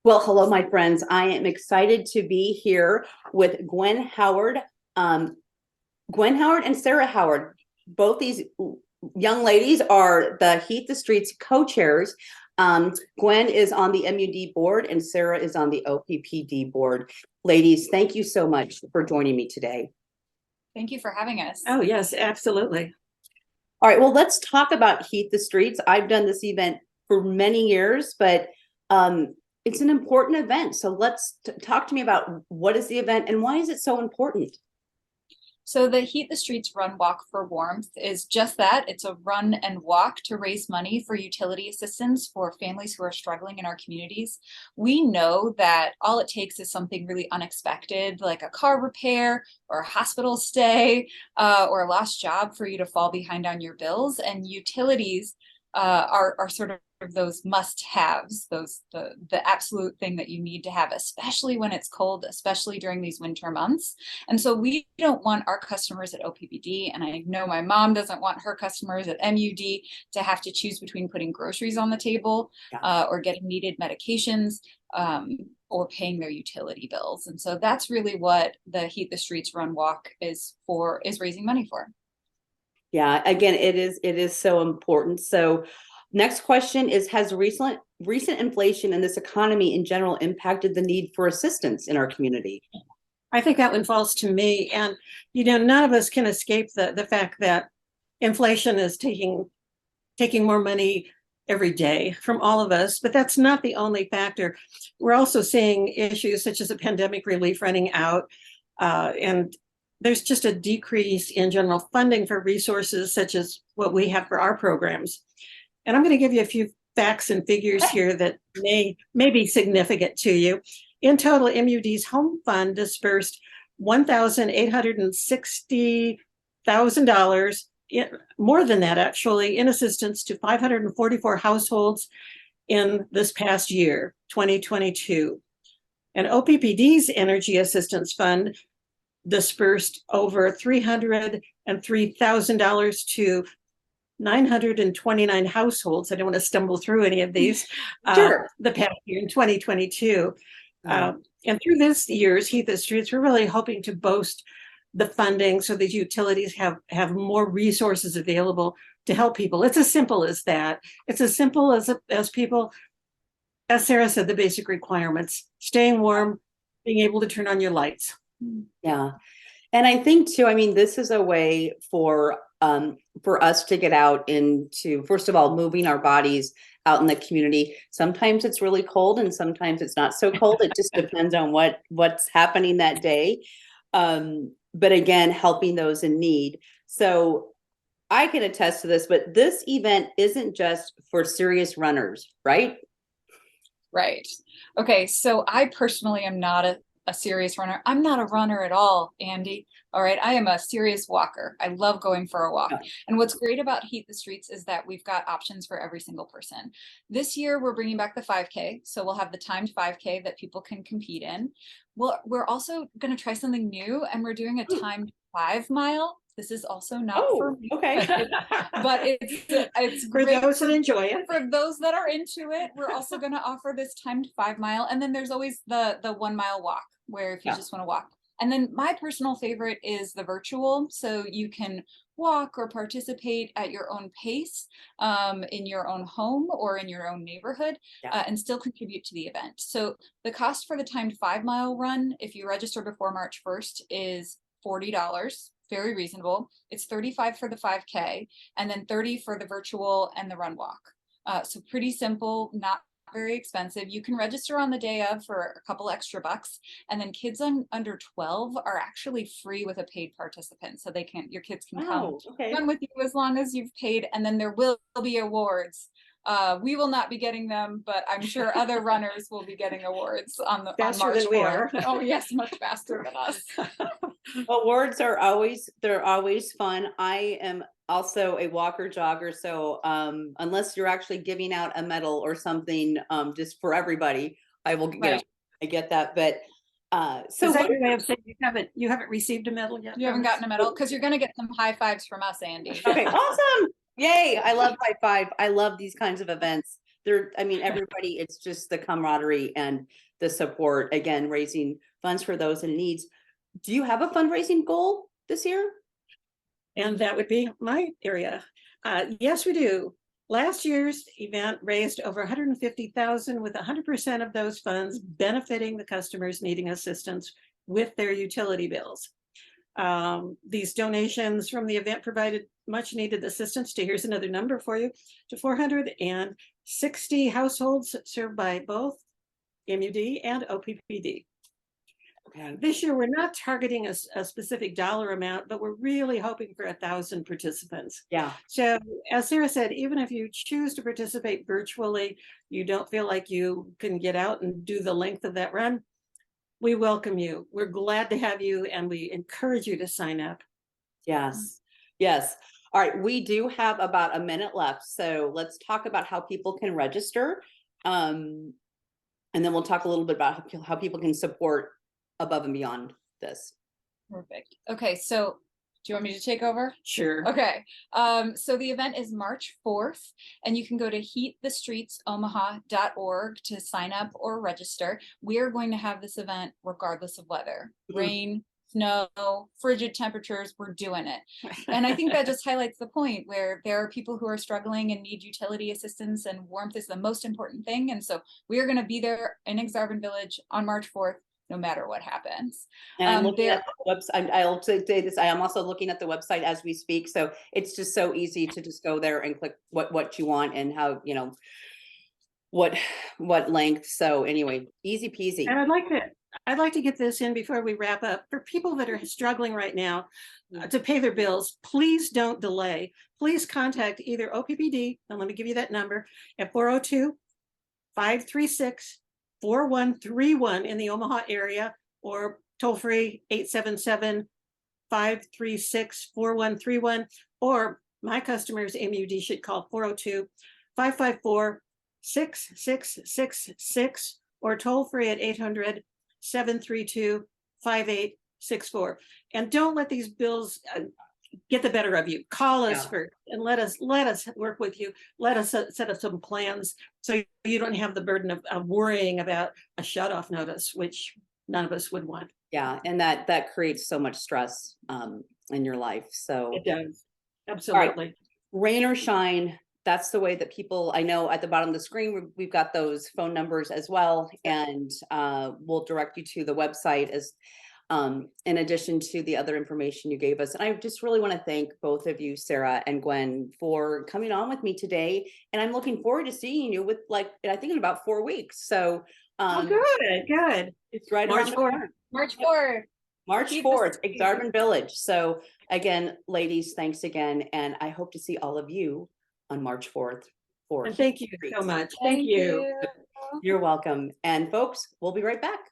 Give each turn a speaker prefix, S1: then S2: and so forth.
S1: Well, hello, my friends. I am excited to be here with Gwen Howard, um, Gwen Howard and Sara Howard. Both these young ladies are the Heat the Streets co-chairs. Gwen is on the MUD board and Sara is on the OPPD board. Ladies, thank you so much for joining me today.
S2: Thank you for having us.
S3: Oh, yes, absolutely.
S1: All right, well, let's talk about Heat the Streets. I've done this event for many years, but it's an important event. So let's talk to me about what is the event and why is it so important?
S2: So the Heat the Streets Run Walk for Warmth is just that. It's a run and walk to raise money for utility assistance for families who are struggling in our communities. We know that all it takes is something really unexpected, like a car repair or a hospital stay or a lost job for you to fall behind on your bills. And utilities are sort of those must-haves, the absolute thing that you need to have, especially when it's cold, especially during these winter months. And so we don't want our customers at OPPD, and I know my mom doesn't want her customers at MUD to have to choose between putting groceries on the table or getting needed medications or paying their utility bills. And so that's really what the Heat the Streets Run Walk is raising money for.
S1: Yeah, again, it is so important. So next question is, has recent inflation in this economy in general impacted the need for assistance in our community?
S3: I think that one falls to me. And, none of us can escape the fact that inflation is taking more money every day from all of us, but that's not the only factor. We're also seeing issues such as a pandemic relief running out, and there's just a decrease in general funding for resources such as what we have for our programs. And I'm going to give you a few facts and figures here that may be significant to you. In total, MUD's home fund dispersed $1,860,000, more than that actually, in assistance to 544 households in this past year, 2022. And OPPD's Energy Assistance Fund dispersed over $303,000 to 929 households. I don't want to stumble through any of these.
S1: Sure.
S3: The past year in 2022. And through this year's Heat the Streets, we're really hoping to boast the funding so that utilities have more resources available to help people. It's as simple as that. It's as simple as people, as Sara said, the basic requirements: staying warm, being able to turn on your lights.
S1: Yeah. And I think too, I mean, this is a way for us to get out into, first of all, moving our bodies out in the community. Sometimes it's really cold and sometimes it's not so cold. It just depends on what's happening that day. But again, helping those in need. So I can attest to this, but this event isn't just for serious runners, right?
S2: Right. Okay. So I personally am not a serious runner. I'm not a runner at all, Andy. All right. I am a serious walker. I love going for a walk. And what's great about Heat the Streets is that we've got options for every single person. This year, we're bringing back the 5K. So we'll have the timed 5K that people can compete in. Well, we're also going to try something new, and we're doing a timed 5-mile. This is also not for me.
S1: Okay.
S2: But it's
S3: for those that enjoy it.
S2: For those that are into it, we're also going to offer this timed 5-mile. And then there's always the 1-mile walk, where if you just want to walk. And then my personal favorite is the virtual. So you can walk or participate at your own pace in your own home or in your own neighborhood and still contribute to the event. So the cost for the timed 5-mile run, if you register before March 1st, is $40. Very reasonable. It's $35 for the 5K and then $30 for the virtual and the run walk. So pretty simple, not very expensive. You can register on the day of for a couple extra bucks, and then kids under 12 are actually free with a paid participant, so your kids can come run with you as long as you've paid. And then there will be awards. We will not be getting them, but I'm sure other runners will be getting awards on March 4th. Oh yes, much faster than us.
S1: Awards are always fun. I am also a walker jogger, so unless you're actually giving out a medal or something just for everybody, I will I get that. But
S3: so is that your way of saying you haven't received a medal yet?
S2: You haven't gotten a medal? Because you're going to get some high fives from us, Andy.
S1: Okay, awesome. Yay, I love high five. I love these kinds of events. I mean, everybody, it's just the camaraderie and the support, again, raising funds for those in needs. Do you have a fundraising goal this year?
S3: And that would be my area. Yes, we do. Last year's event raised over 150,000 with 100% of those funds benefiting the customers needing assistance with their utility bills. These donations from the event provided much needed assistance to, here's another number for you, to 460 households served by both MUD and OPPD.
S1: Okay.
S3: This year, we're not targeting a specific dollar amount, but we're really hoping for 1,000 participants.
S1: Yeah.
S3: So as Sarah said, even if you choose to participate virtually, you don't feel like you can get out and do the length of that run, we welcome you. We're glad to have you, and we encourage you to sign up.
S1: Yes. Yes. All right. We do have about a minute left. So let's talk about how people can register. And then we'll talk a little bit about how people can support above and beyond this.
S2: Perfect. Okay, so do you want me to take over?
S3: Sure.
S2: Okay. So the event is March 4th, and you can go to heatthestreetsomaha.org to sign up or register. We are going to have this event regardless of weather, rain, snow, frigid temperatures, we're doing it. And I think that just highlights the point where there are people who are struggling and need utility assistance, and warmth is the most important thing. And so we are going to be there in Exarban Village on March 4th. No matter what happens.
S1: And I'm looking at the website. I'll say this. I am also looking at the website as we speak. So it's just so easy to just go there and click what you want and how, you know, what length. So anyway, easy peasy.
S3: And I'd like to get this in before we wrap up. For people that are struggling right now to pay their bills, please don't delay. Please contact either OPPD, and let me give you that number, at 402-536-4131 in the Omaha area, or toll free 877-536-4131, or my customers, MUD, should call 402-554-6666, or toll free at 800-732-5864. And don't let these bills get the better of you. Call us first and let us work with you. Let us set up some plans so you don't have the burden of worrying about a shut-off notice, which none of us would want.
S1: Yeah, and that creates so much stress in your life. So
S3: it does. Absolutely.
S1: Right. Rain or shine, that's the way that people, I know at the bottom of the screen, we've got those phone numbers as well. And we'll direct you to the website as in addition to the other information you gave us. And I just really want to thank both of you, Sara and Gwen, for coming on with me today. And I'm looking forward to seeing you with, like, I think in about 4 weeks. So
S3: good.
S1: It's right
S3: March
S1: around
S3: 4th.
S2: March 4th.
S1: March 4th, Exarban Village. So again, ladies, thanks again. And I hope to see all of you on March 4th.
S3: And thank you so much. Thank you.
S1: You're welcome. And folks, we'll be right back.